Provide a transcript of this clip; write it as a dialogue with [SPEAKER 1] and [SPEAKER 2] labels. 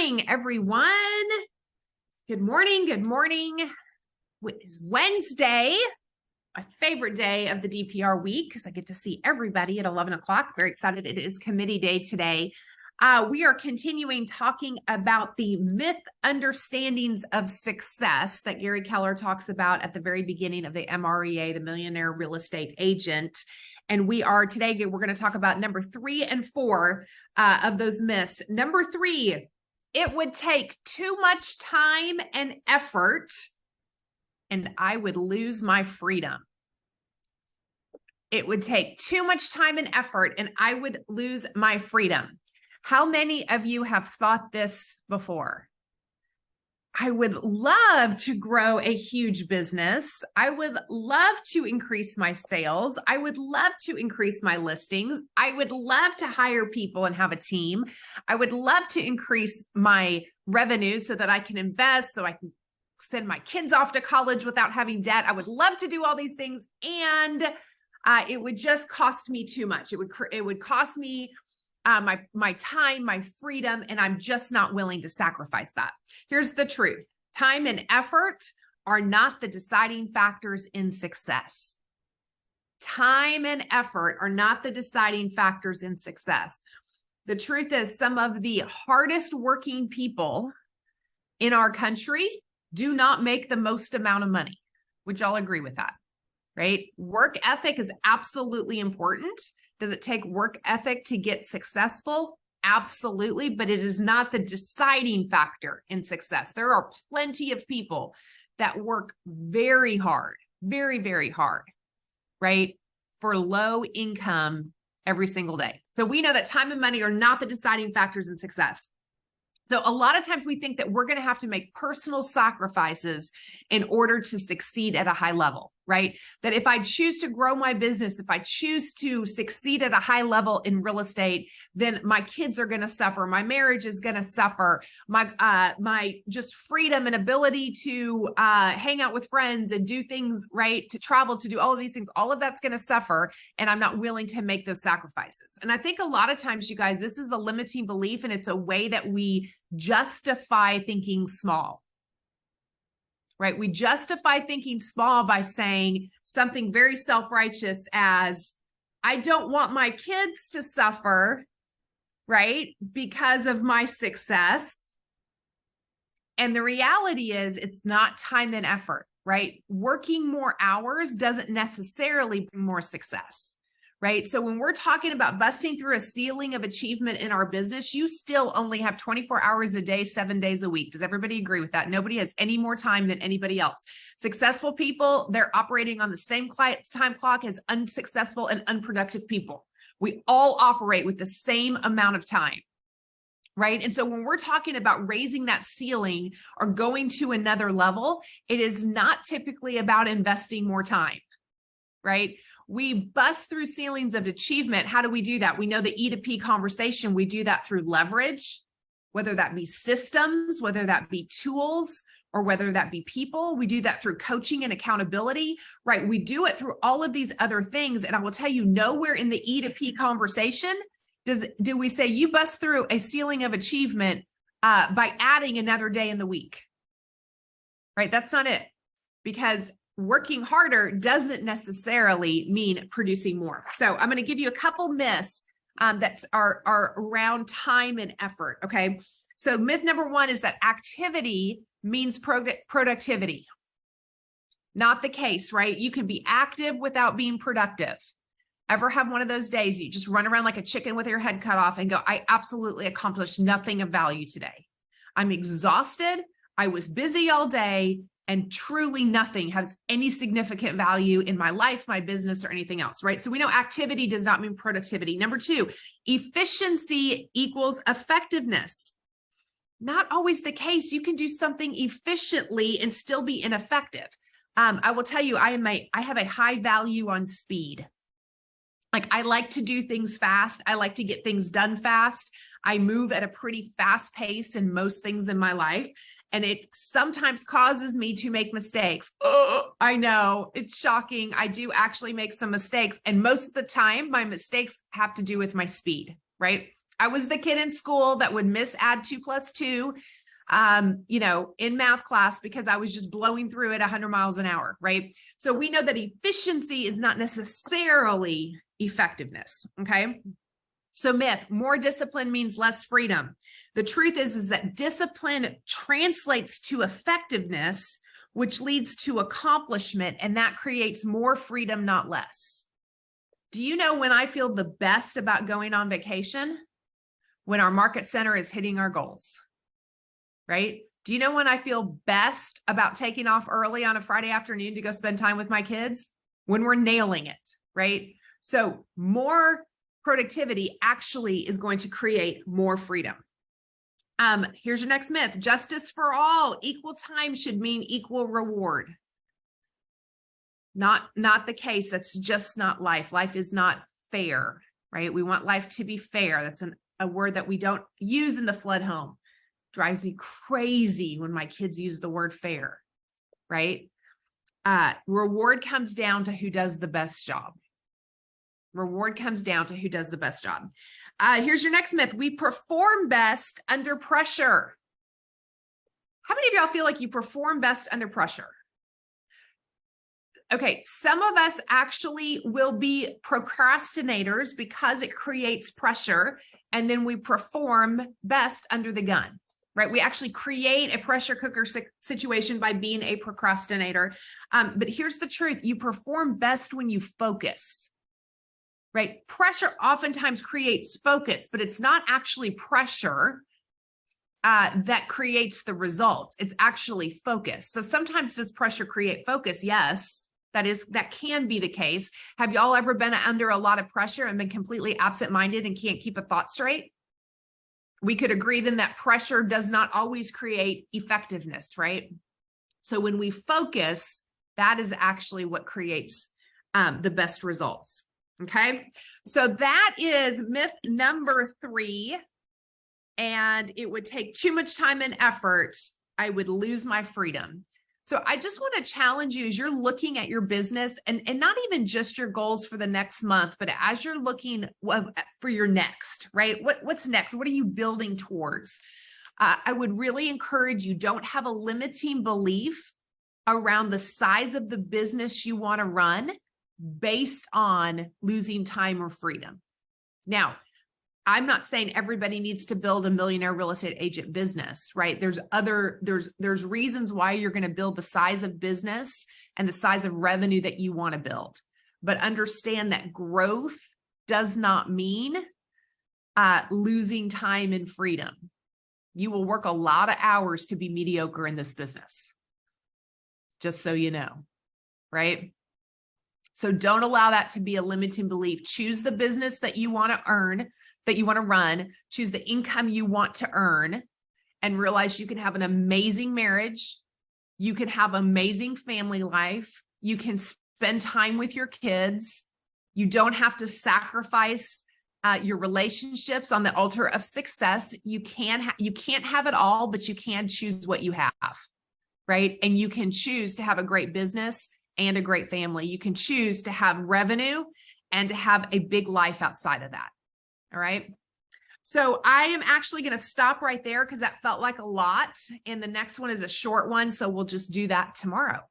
[SPEAKER 1] morning, everyone. Good morning. Good morning. It is Wednesday, my favorite day of the DPR week because I get to see everybody at 11 o'clock. Very excited. It is committee day today. We are continuing talking about the myth understandings of success that Gary Keller talks about at the very beginning of the MREA, the Millionaire Real Estate Agent. And we're going to talk about number 3 and 4 of those myths. Number 3, it would take too much time and effort and I would lose my freedom. It would take too much time and effort and I would lose my freedom. How many of you have thought this before? I would love to grow a huge business. I would love to increase my sales. I would love to increase my listings. I would love to hire people and have a team. I would love to increase my revenue so that I can invest, so I can send my kids off to college without having debt. I would love to do all these things, and it would just cost me too much. It would cost me my time, my freedom, and I'm just not willing to sacrifice that. Here's the truth. Time and effort are not the deciding factors in success. Time and effort are not the deciding factors in success. The truth is, some of the hardest working people in our country do not make the most amount of money. Would y'all agree with that? Right? Work ethic is absolutely important. Does it take work ethic to get successful? Absolutely, but it is not the deciding factor in success. There are plenty of people that work very hard, very, very hard, right? For low income every single day. So we know that time and money are not the deciding factors in success. So a lot of times we think that we're going to have to make personal sacrifices in order to succeed at a high level, right? That if I choose to grow my business, if I choose to succeed at a high level in real estate, then my kids are going to suffer. My marriage is going to suffer. My just freedom and ability to hang out with friends and do things, right? To travel, to do all of these things, all of that's going to suffer. And I'm not willing to make those sacrifices. And I think a lot of times, you guys, this is a limiting belief, and it's a way that we justify thinking small. Right? We justify thinking small by saying something very self-righteous as, I don't want my kids to suffer, right? Because of my success. And the reality is, it's not time and effort, right? Working more hours doesn't necessarily bring more success. Right? So when we're talking about busting through a ceiling of achievement in our business, you still only have 24 hours a day, 7 days a week. Does everybody agree with that? Nobody has any more time than anybody else. Successful people, they're operating on the same time clock as unsuccessful and unproductive people. We all operate with the same amount of time. Right? And so when we're talking about raising that ceiling or going to another level, it is not typically about investing more time. Right? We bust through ceilings of achievement. How do we do that? We know the E to P conversation. We do that through leverage, whether that be systems, whether that be tools, or whether that be people. We do that through coaching and accountability, right? We do it through all of these other things. And I will tell you, nowhere in the E to P conversation do we say you bust through a ceiling of achievement by adding another day in the week, right? That's not it, because working harder doesn't necessarily mean producing more. So I'm going to give you a couple myths that are around time and effort. Okay. So myth number 1 is that activity means productivity. Not the case, right? You can be active without being productive. Ever have one of those days you just run around like a chicken with your head cut off and go, I absolutely accomplished nothing of value today. I'm exhausted. I was busy all day. And truly nothing has any significant value in my life, my business, or anything else, right? So we know activity does not mean productivity. Number 2, efficiency equals effectiveness. Not always the case. You can do something efficiently and still be ineffective. I will tell you, I have a high value on speed. Like, I like to do things fast. I like to get things done fast. I move at a pretty fast pace in most things in my life. And it sometimes causes me to make mistakes. Oh, I know, it's shocking. I do actually make some mistakes. And most of the time, my mistakes have to do with my speed, right? I was the kid in school that would miss add 2 + 2, in math class because I was just blowing through it 100 miles an hour, right? So we know that efficiency is not necessarily effectiveness, okay? So myth, more discipline means less freedom. The truth is that discipline translates to effectiveness, which leads to accomplishment, and that creates more freedom, not less. Do you know when I feel the best about going on vacation? When our market center is hitting our goals, right? Do you know when I feel best about taking off early on a Friday afternoon to go spend time with my kids? When we're nailing it, right? So more productivity actually is going to create more freedom. Here's your next myth. Justice for all. Equal time should mean equal reward. Not the case. That's just not life. Life is not fair, right? We want life to be fair. That's a word that we don't use in the flood home. Drives me crazy when my kids use the word fair, right? Reward comes down to who does the best job. Reward comes down to who does the best job. Here's your next myth. We perform best under pressure. How many of y'all feel like you perform best under pressure? Okay, some of us actually will be procrastinators because it creates pressure, and then we perform best under the gun, right? We actually create a pressure cooker situation by being a procrastinator. But here's the truth. You perform best when you focus. Right? Pressure oftentimes creates focus, but it's not actually pressure that creates the results. It's actually focus. So sometimes does pressure create focus? Yes, that can be the case. Have y'all ever been under a lot of pressure and been completely absent-minded and can't keep a thought straight? We could agree then that pressure does not always create effectiveness, right? So when we focus, that is actually what creates the best results. Okay, so that is myth number 3. And it would take too much time and effort. I would lose my freedom. So I just want to challenge you as you're looking at your business and not even just your goals for the next month, but as you're looking for your next, right? What's next? What are you building towards? I would really encourage you, don't have a limiting belief around the size of the business you want to run based on losing time or freedom. Now, I'm not saying everybody needs to build a millionaire real estate agent business, right? There's reasons why you're going to build the size of business and the size of revenue that you want to build. But understand that growth does not mean losing time and freedom. You will work a lot of hours to be mediocre in this business, just so you know, right? So don't allow that to be a limiting belief. Choose the business that you want to earn, that you want to run, choose the income you want to earn, and realize you can have an amazing marriage. You can have amazing family life. You can spend time with your kids. You don't have to sacrifice your relationships on the altar of success. You can't have it all, but you can choose what you have, right? And you can choose to have a great business and a great family. You can choose to have revenue and to have a big life outside of that. All right. So I am actually going to stop right there because that felt like a lot. And the next one is a short one. So we'll just do that tomorrow.